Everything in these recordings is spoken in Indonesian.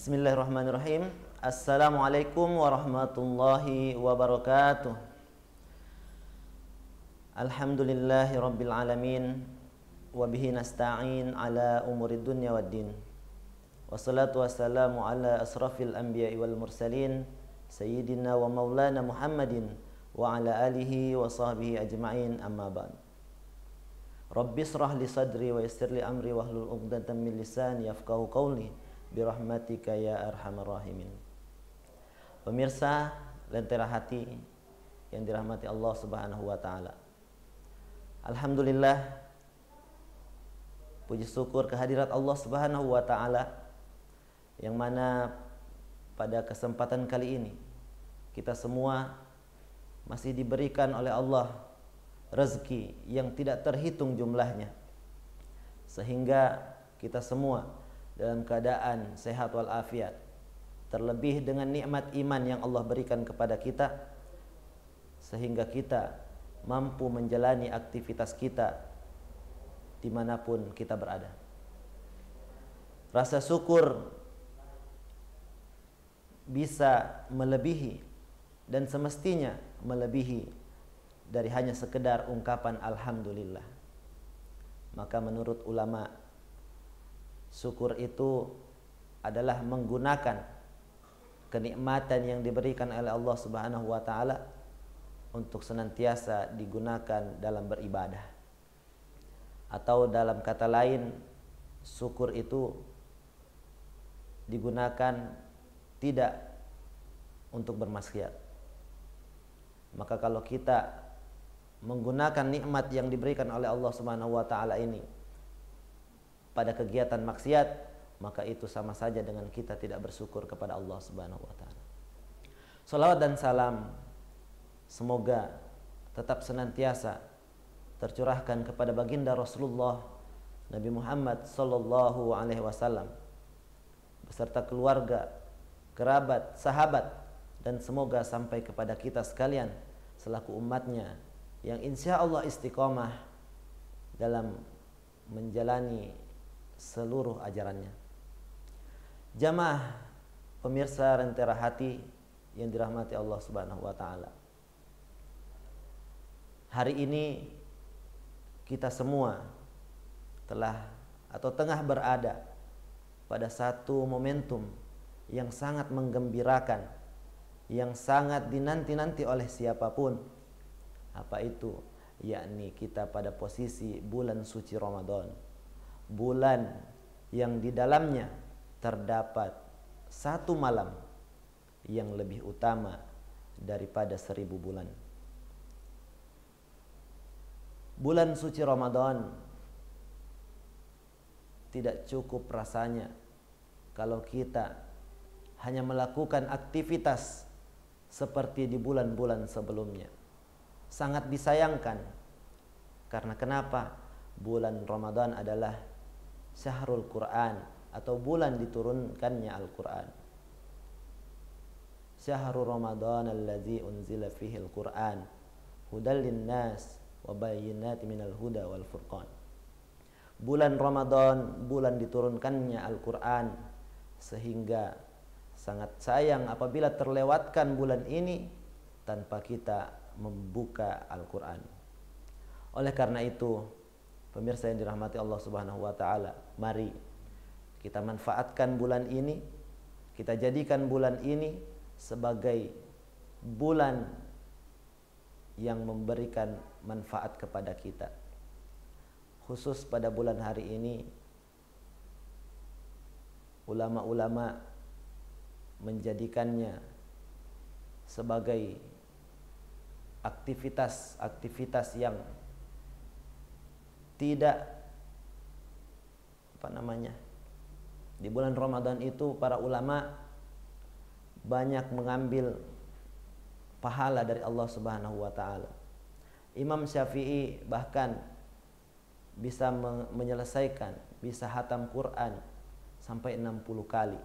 Bismillahirrahmanirrahim. Assalamualaikum warahmatullahi wabarakatuh. Alhamdulillahi rabbil alamin. Wabihi nasta'in ala umurid dunya waddin. Wassalatu wassalamu ala asrafil anbiya'i wal mursalin, Sayyidina wa maulana Muhammadin wa ala alihi wa sahbihi ajma'in, amma ba'd. Rabbi israh li sadri wa yassir li amri wahlul 'uqdatam min lisani yafqahu qawli birahmatika ya arhamar rahimin. Pemirsa Lentera Hati yang dirahmati Allah Subhanahu wa taala. Alhamdulillah, puji syukur kehadirat Allah Subhanahu wa taala yang mana pada kesempatan kali ini kita semua masih diberikan oleh Allah rezeki yang tidak terhitung jumlahnya, sehingga kita semua dalam keadaan sehat walafiat, terlebih dengan nikmat iman yang Allah berikan kepada kita, sehingga kita mampu menjalani aktivitas kita dimanapun kita berada. Rasa syukur bisa melebihi dan semestinya melebihi dari hanya sekedar ungkapan alhamdulillah. Maka menurut ulama, syukur itu adalah menggunakan kenikmatan yang diberikan oleh Allah Subhanahu wa taala untuk senantiasa digunakan dalam beribadah. Atau dalam kata lain, syukur itu digunakan tidak untuk bermaksiat. Maka kalau kita menggunakan nikmat yang diberikan oleh Allah Subhanahu wa taala ini pada kegiatan maksiat, maka itu sama saja dengan kita tidak bersyukur kepada Allah Subhanahu wa taala. Salawat dan salam semoga tetap senantiasa tercurahkan kepada baginda Rasulullah Nabi Muhammad sallallahu alaihi wasallam beserta keluarga, kerabat, sahabat, dan semoga sampai kepada kita sekalian selaku umatnya yang insya Allah istiqomah dalam menjalani seluruh ajarannya. Jamaah pemirsa Lentera Hati yang dirahmati Allah Subhanahu wa taala. Hari ini kita semua telah atau tengah berada pada satu momentum yang sangat menggembirakan, yang sangat dinanti-nanti oleh siapapun. Apa itu? Yakni kita pada posisi bulan suci Ramadan, bulan yang di dalamnya terdapat satu malam yang lebih utama daripada 1000 bulan. Bulan suci Ramadan tidak cukup rasanya kalau kita hanya melakukan aktivitas seperti di bulan-bulan sebelumnya. Sangat disayangkan. Karena kenapa? Bulan Ramadan adalah Syahrul Quran atau bulan diturunkannya Al-Quran. Syahrul Ramadan alladzi unzila fihi Al-Quran hudal linnas wa bayyinatin minal huda wal furqan. Bulan Ramadan, bulan diturunkannya Al-Quran, sehingga sangat sayang apabila terlewatkan bulan ini tanpa kita membuka Al-Quran. Oleh karena itu, pemirsa yang dirahmati Allah Subhanahu wa taala, mari kita manfaatkan bulan ini, kita jadikan bulan ini sebagai bulan yang memberikan manfaat kepada kita. Khusus pada bulan hari ini, ulama-ulama menjadikannya sebagai aktivitas yang tidak di bulan Ramadan itu para ulama banyak mengambil pahala dari Allah Subhanahu wa taala. Imam Syafi'i bahkan bisa menyelesaikan, bisa hatam Quran sampai 60 kali.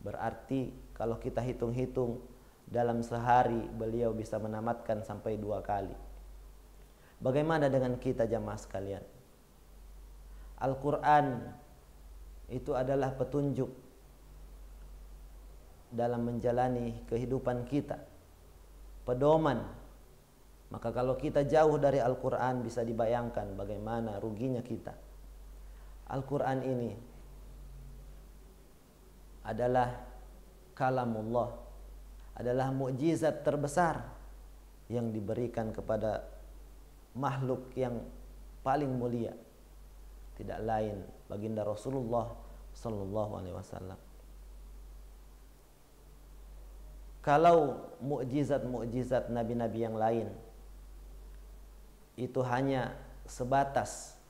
Berarti kalau kita hitung-hitung dalam sehari beliau bisa menamatkan sampai 2 kali. Bagaimana dengan kita jamaah sekalian? Al-Quran itu adalah petunjuk dalam menjalani kehidupan kita, pedoman. Maka kalau kita jauh dari Al-Quran, bisa dibayangkan bagaimana ruginya kita. Al-Quran ini adalah kalamullah, adalah mukjizat terbesar yang diberikan kepada makhluk yang paling mulia, tidak lain baginda Rasulullah sallallahu alaihi wasallam. Kalau mukjizat-mukjizat nabi-nabi yang lain itu hanya sebatas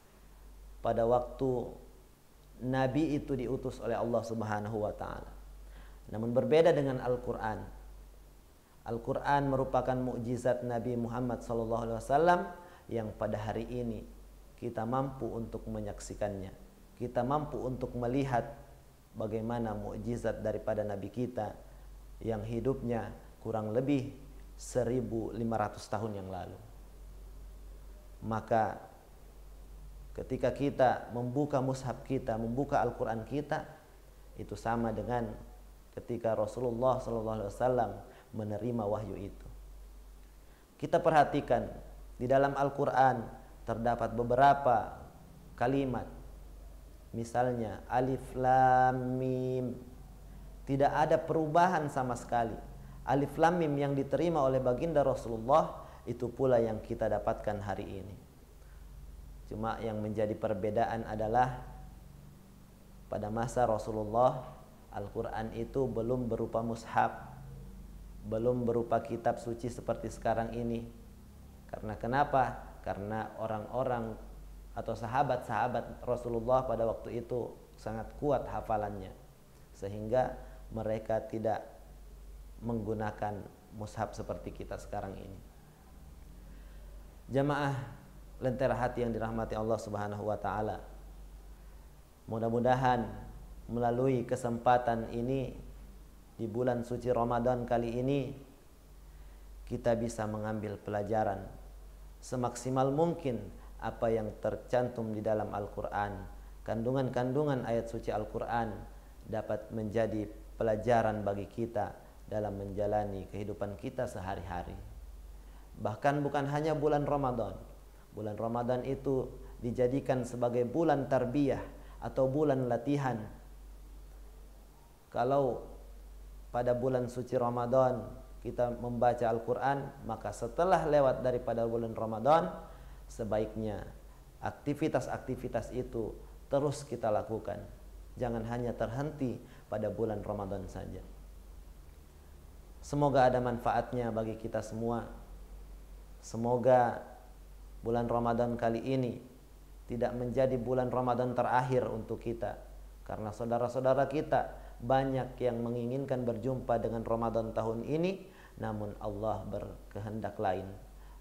pada waktu nabi itu diutus oleh Allah Subhanahu wa taala. Namun berbeda dengan Al-Qur'an. Al-Qur'an merupakan mukjizat Nabi Muhammad sallallahu alaihi wasallam yang pada hari ini kita mampu untuk menyaksikannya. Kita mampu untuk melihat bagaimana mukjizat daripada nabi kita yang hidupnya kurang lebih 1500 tahun yang lalu. Maka ketika kita membuka mushaf kita, membuka Al-Quran kita, itu sama dengan ketika Rasulullah SAW menerima wahyu itu. Kita perhatikan di dalam Al-Quran terdapat beberapa kalimat, misalnya alif lam mim, tidak ada perubahan sama sekali. Alif lam mim yang diterima oleh baginda Rasulullah itu pula yang kita dapatkan hari ini. Cuma yang menjadi perbedaan adalah pada masa Rasulullah, Al-Quran itu belum berupa mushaf, belum berupa kitab suci seperti sekarang ini. Karena kenapa? Karena orang-orang atau sahabat-sahabat Rasulullah pada waktu itu sangat kuat hafalannya, sehingga mereka tidak menggunakan mushaf seperti kita sekarang ini. Jamaah lentera hati yang dirahmati Allah Subhanahu wa taala, mudah-mudahan melalui kesempatan ini di bulan suci Ramadan kali ini kita bisa mengambil pelajaran semaksimal mungkin apa yang tercantum di dalam Al-Quran. Kandungan-kandungan ayat suci Al-Quran dapat menjadi pelajaran bagi kita dalam menjalani kehidupan kita sehari-hari. Bahkan bukan hanya bulan Ramadan. Bulan Ramadan itu dijadikan sebagai bulan tarbiyah atau bulan latihan. Kalau pada bulan suci Ramadan kita membaca Al-Quran, maka setelah lewat daripada bulan Ramadan, sebaiknya aktivitas-aktivitas itu terus kita lakukan. Jangan hanya terhenti pada bulan Ramadan saja. Semoga ada manfaatnya bagi kita semua. Semoga bulan Ramadan kali ini tidak menjadi bulan Ramadan terakhir untuk kita. Karena saudara-saudara kita banyak yang menginginkan berjumpa dengan Ramadan tahun ini, namun Allah berkehendak lain.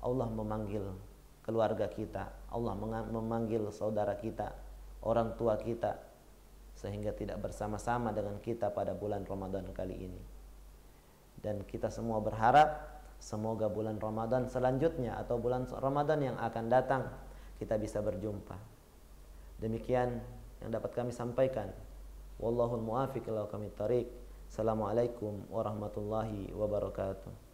Allah memanggil keluarga kita, Allah memanggil saudara kita, orang tua kita, sehingga tidak bersama-sama dengan kita pada bulan Ramadan kali ini. Dan kita semua berharap semoga bulan Ramadan selanjutnya atau bulan Ramadan yang akan datang kita bisa berjumpa. Demikian yang dapat kami sampaikan. Wallahul muwaffiq ila aqwamit thariq. Assalamualaikum warahmatullahi wabarakatuh.